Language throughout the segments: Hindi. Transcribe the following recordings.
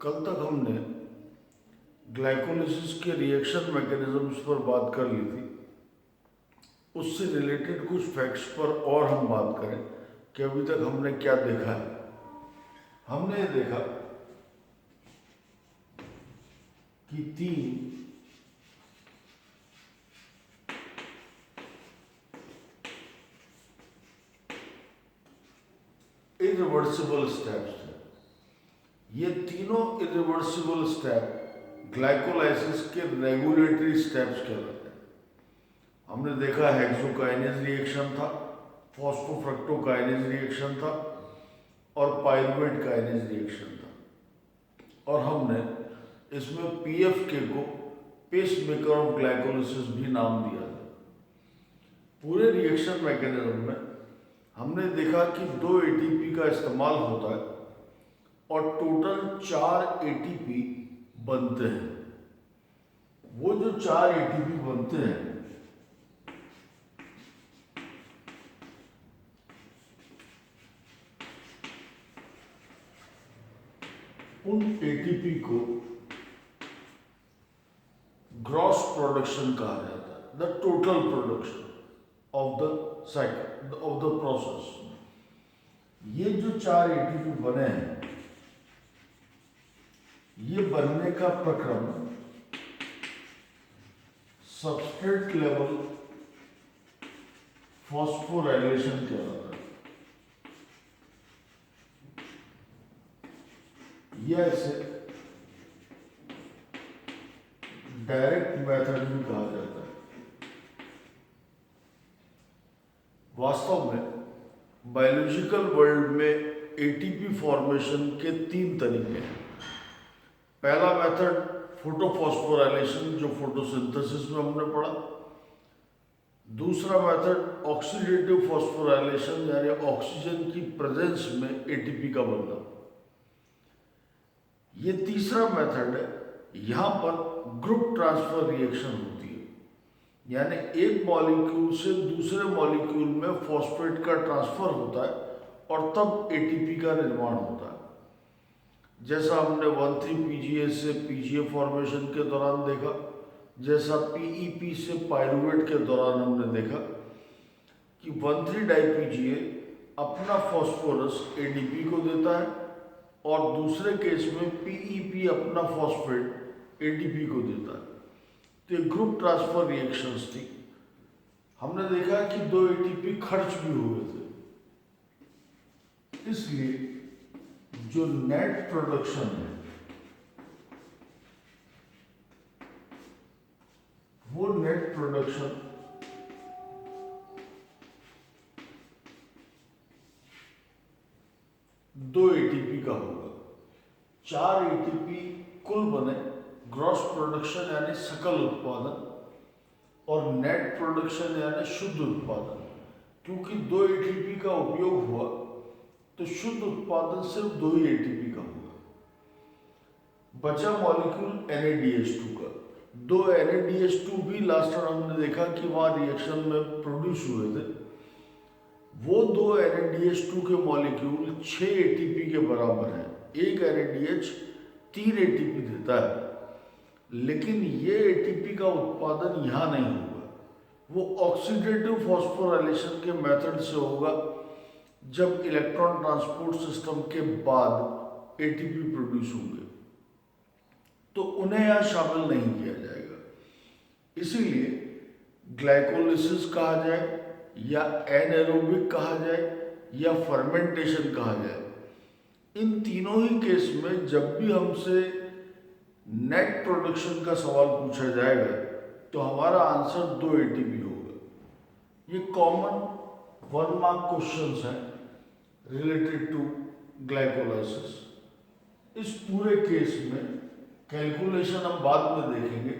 कल तक हमने ग्लाइकोलिसिस के रिएक्शन मैकेनिज्म्स पर बात कर ली थी। उससे रिलेटेड कुछ फैक्ट्स पर और हम बात करें कि अभी तक हमने क्या देखा है। हमने ये देखा कि तीन इरिवर्सिबल स्टेप्स हैं। ये तीनों इरिवर्सिबल स्टेप ग्लाइकोलाइसिस के रेगुलेटरी स्टेप्स कहलाते हैं। हमने देखा हेक्सोकाइनेज रिएक्शन था, फॉस्फोफ्रक्टोकाइनेज रिएक्शन था और पाइरुवेट काइनेज रिएक्शन था। और हमने इसमें पीएफके को पेसमेकर ऑफ ग्लाइकोलिसिस भी नाम दिया था। पूरे रिएक्शन मैकेनिज्म में हमने देखा कि 2 एटीपी का इस्तेमाल होता है और टोटल 4 एटीपी बनते हैं। वो जो 4 एटीपी बनते हैं उन एटीपी को ग्रॉस प्रोडक्शन कहा जाता है, the total production of the cycle of the process. ये जो 4 एटीपी बने हैं, ये बनने का प्रक्रम सबस्ट्रेट लेवल फॉस्फोराइलेशन कहलाता है। या इसे डायरेक्ट मेथड भी कहा जाता है। वास्तव में बायोलॉजिकल वर्ल्ड में एटीपी फॉर्मेशन के 3 तरीके हैं। पहला मेथड फोटोफॉस्फोराइलेशन, जो फोटोसिंथेसिस में हमने पढ़ा। दूसरा मेथड ऑक्सीडेटिव फॉस्फोराइलेशन, यानी ऑक्सीजन की प्रेजेंस में एटीपी का बनना। ये तीसरा मेथड है, यहाँ पर ग्रुप ट्रांसफर रिएक्शन होती है, यानी एक मॉलिक्यूल से दूसरे मॉलिक्यूल में फॉस्फेट का ट्रांसफर होता है और तब एटीपी का निर्माण होता है। जैसा हमने 1,3-PGA से पीजीए फॉर्मेशन के दौरान देखा, जैसा पीईपी से पाइरुवेट के दौरान हमने देखा कि 1,3-डाईपीजीए अपना फॉस्फोरस एडीपी को देता है और दूसरे केस में पीईपी अपना फॉस्फेट एडीपी को देता है। तो ये ग्रुप ट्रांसफर रिएक्शंस थी। हमने देखा कि 2 एटीपी खर्च भी हुए थे, इसलिए जो नेट प्रोडक्शन है वो नेट प्रोडक्शन दो एटीपी का होगा। 4 एटीपी कुल बने, ग्रॉस प्रोडक्शन यानी सकल उत्पादन, और नेट प्रोडक्शन यानी शुद्ध उत्पादन। क्योंकि 2 एटीपी का उपयोग हुआ तो शुद्ध उत्पादन सिर्फ 2 ही एटीपी का होगा। बचा मॉलिक्यूल NADH2 का। 2 NADH2 भी लास्ट टाइम हमने देखा कि वहाँ रिएक्शन में प्रोड्यूस हुए थे। वो 2 NADH2 के मॉलिक्यूल 6 एटीपी के बराबर हैं। एक NADH 3 एटीपी देता है, लेकिन ये एटीपी का उत्पादन यहाँ नहीं होगा। वो ऑक्सीडेटिव फॉस्फोराइलेशन के मेथड से होगा, जब इलेक्ट्रॉन ट्रांसपोर्ट सिस्टम के बाद एटीपी प्रोड्यूस होंगे, तो उन्हें यहाँ शामिल नहीं किया जाएगा। इसीलिए ग्लाइकोलिसिस कहा जाए या एनाएरोबिक कहा जाए या फर्मेंटेशन कहा जाए, इन तीनों ही केस में जब भी हमसे नेट प्रोडक्शन का सवाल पूछा जाएगा तो हमारा आंसर 2 एटीपी होगा। ये कॉमन 1 मार्क क्वेश्चंस हैं रिलेटेड टू ग्लाइकोलाइसिस। इस पूरे केस में कैलकुलेशन हम बाद में देखेंगे।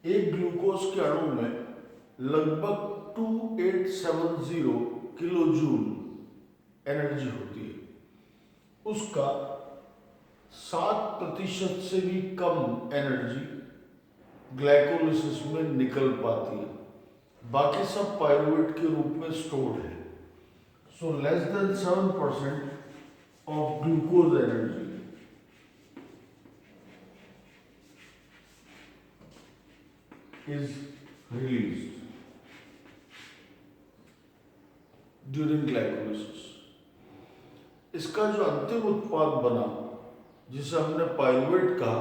एक ग्लूकोज के अणु में लगभग 2870 किलो जूल एनर्जी होती है। उसका 7% से भी कम एनर्जी ग्लाइकोलिसिस में निकल पाती है। बाकी सब पाइरुवेट के रूप में स्टोर्ड है। So less than 7% of glucose energy is released during glycolysis. इसका जो अंतिम उत्पाद बना जिसे हमने पाइरुवेट कहा,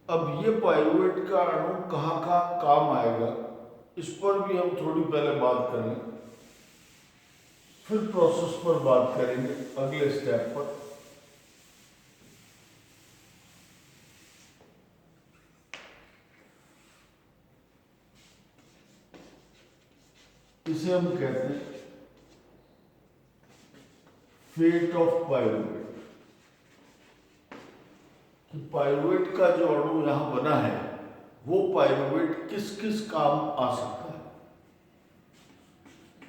अब ये पाइरुवेट का अणु कहाँ कहाँ काम आएगा इस पर भी हम थोड़ी पहले बात कर लें, फिर प्रोसेस पर बात करेंगे अगले स्टेप पर। इसे हम कहते हैं फेट ऑफ पाइरुवेट। कि पाइरुवेट का जो अणु यहां बना है वो पाइरुवेट किस किस काम आ सकता है।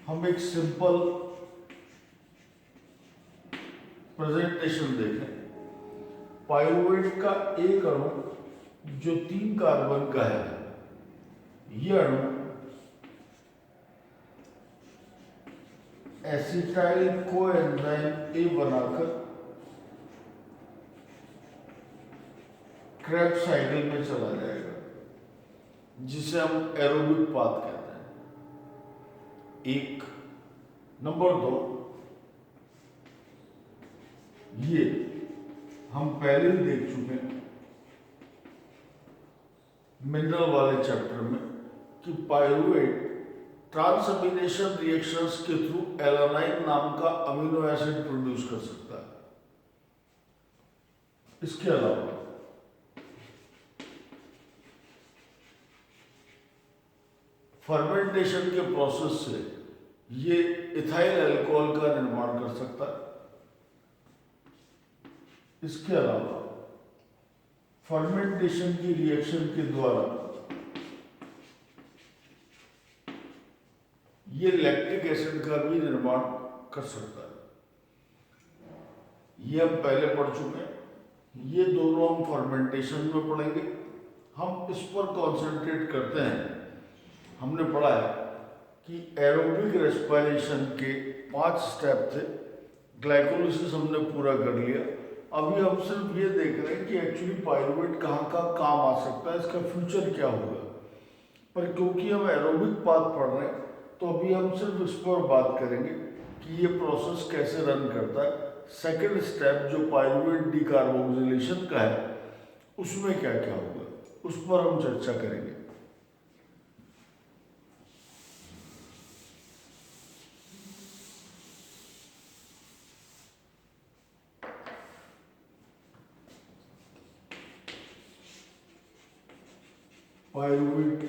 हम एक सिंपल प्रेजेंटेशन देखें। पाइरुवेट का एक अणु जो 3 कार्बन का है, यह अणु एसिटाइल कोएंजाइम ए बनाकर क्रेब्स साइकिल में चला जाएगा, जिसे हम एरोबिक पाथ कहते हैं। एक नंबर 2, ये हम पहले ही देख चुके हैं मिनरल वाले चैप्टर में कि पाइरुवेट ट्रांसअमीनेशन रिएक्शंस के थ्रू एलानाइन नाम का अमीनो एसिड प्रोड्यूस कर सकता है। इसके अलावा फर्मेंटेशन के प्रोसेस से ये इथाइल अल्कोहल का निर्माण कर सकता है। इसके अलावा फर्मेंटेशन की रिएक्शन के द्वारा ये लैक्टिक एसिड का भी निर्माण कर सकता है। ये हम पहले पढ़ चुके हैं, ये दोनों हम फर्मेंटेशन में पढ़ेंगे। हम इस पर कॉन्सेंट्रेट करते हैं। हमने पढ़ा है कि एरोबिक रेस्पिरेशन के 5 स्टेप थे, ग्लाइकोलिसिस हमने पूरा कर लिया। अभी हम सिर्फ ये देख रहे हैं कि एक्चुअली पाइरुवेट कहाँ का काम आ सकता है, इसका फ्यूचर क्या होगा। पर क्योंकि हम एरोबिक पाथ पढ़ रहे हैं तो अभी हम सिर्फ इस पर बात करेंगे कि ये प्रोसेस कैसे रन करता है। सेकंड स्टेप जो पाइरुवेट डीकार्बोक्सिलेशन का है उसमें क्या क्या होगा, उस पर हम चर्चा करेंगे। पाइरुवेट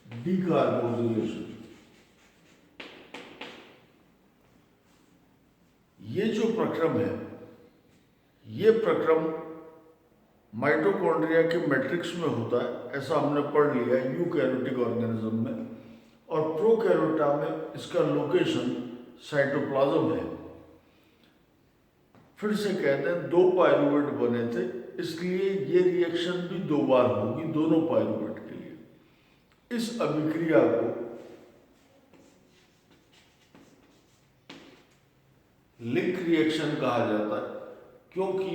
डीकार्बोक्सिलेशन, ये जो प्रक्रम है, ये प्रक्रम माइटोकॉन्ड्रिया के मैट्रिक्स में होता है, ऐसा हमने पढ़ लिया है यूकैरियोटिक ऑर्गेनिज्म में। और प्रोकैरियोटा में इसका लोकेशन साइटोप्लाज्म है। फिर से कहते हैं 2 पाइरुवेट बने थे, इसलिए ये रिएक्शन भी 2 बार होगी दोनों पाइरुवेट के लिए। इस अभिक्रिया को लिंक रिएक्शन कहा जाता है, क्योंकि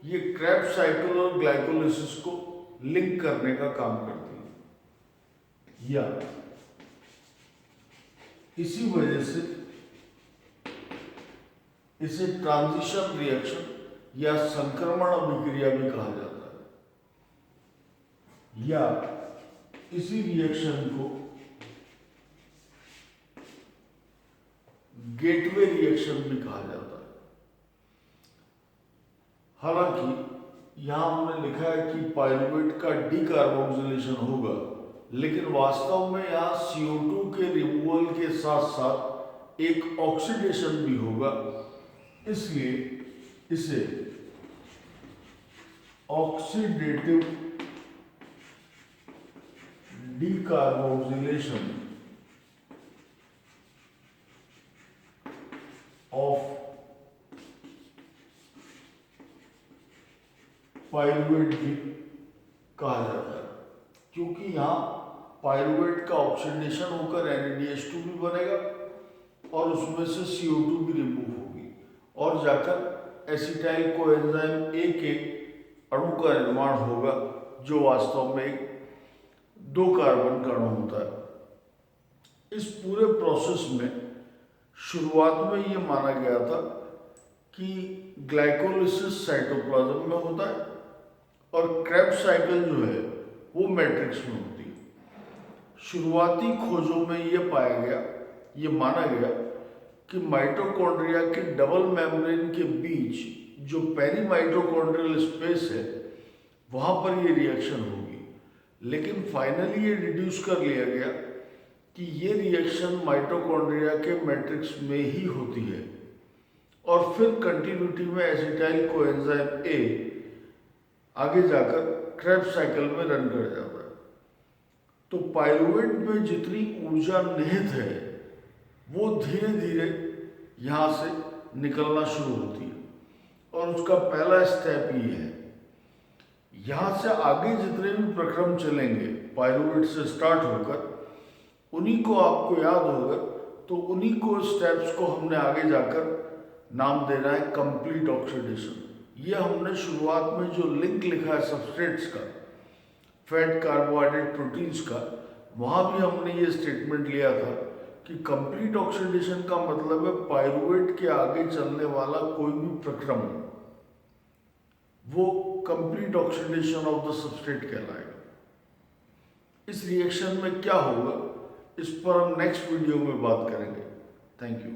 ये क्रेब्स साइकिल और ग्लाइकोलिसिस को लिंक करने का काम करती है। या इसी वजह से इसे ट्रांजिशन रिएक्शन या संक्रमण अभिक्रिया भी कहा जाता है। या इसी रिएक्शन को गेटवे रिएक्शन भी कहा जाता है। हालांकि यहां हमने लिखा है कि पाइरुवेट का डीकार्बोक्सिलेशन होगा, लेकिन वास्तव में यहां CO2 के रिमूवल के साथ साथ एक ऑक्सीडेशन भी होगा, इसलिए इसे ऑक्सीडेटिव डीकार्बोक्सिलेशन ऑफ पाइरुवेट भी कहा जाता है, क्योंकि यहाँ पायरुवेट का ऑक्सीडेशन होकर NADH2 भी बनेगा और उसमें से CO2 भी रिमूव होगी और जाकर एसिटाइल कोएंजाइम A के अणु का निर्माण होगा, जो वास्तव में एक 2 कार्बन का अणु होता है। इस पूरे प्रोसेस में शुरुआत में ये माना गया था कि ग्लाइकोलिसिस साइटोप्लाज्म में होता है और क्रेब्स साइकिल जो है वो मैट्रिक्स में होती है। शुरुआती खोजों में ये पाया गया, ये माना गया कि माइटोकॉन्ड्रिया के डबल मेम्ब्रेन के बीच जो पेरीमाइटोकॉन्ड्रियल स्पेस है वहाँ पर ये रिएक्शन होगी, लेकिन फाइनली ये रिड्यूस कर लिया गया कि ये रिएक्शन माइटोकॉन्ड्रिया के मैट्रिक्स में ही होती है और फिर कंटिन्यूटी में एसिटाइल कोएंजाइम A आगे जाकर क्रेब्स साइकिल में रन कर जाता है। तो पायरुवेट में जितनी ऊर्जा निहित है वो धीरे धीरे यहाँ से निकलना शुरू होती है और उसका पहला स्टेप ये है। यहाँ से आगे जितने भी प्रक्रम चलेंगे पायरुवेट से स्टार्ट होकर, उन्हीं को आपको याद होगा तो उन्हीं को स्टेप्स को हमने आगे जाकर नाम देना है कंप्लीट ऑक्सीडेशन। ये हमने शुरुआत में जो लिंक लिखा है सबस्ट्रेट्स का, फैट, कार्बोहाइड्रेट, प्रोटीन्स का, वहाँ भी हमने ये स्टेटमेंट लिया था कि कंप्लीट ऑक्सीडेशन का मतलब है पायरुवेट के आगे चलने वाला कोई भी प्रक्रम वो complete oxidation of the substrate कहलाएगा। इस रिएक्शन में क्या होगा इस पर हम नेक्स्ट वीडियो में बात करेंगे। Thank you.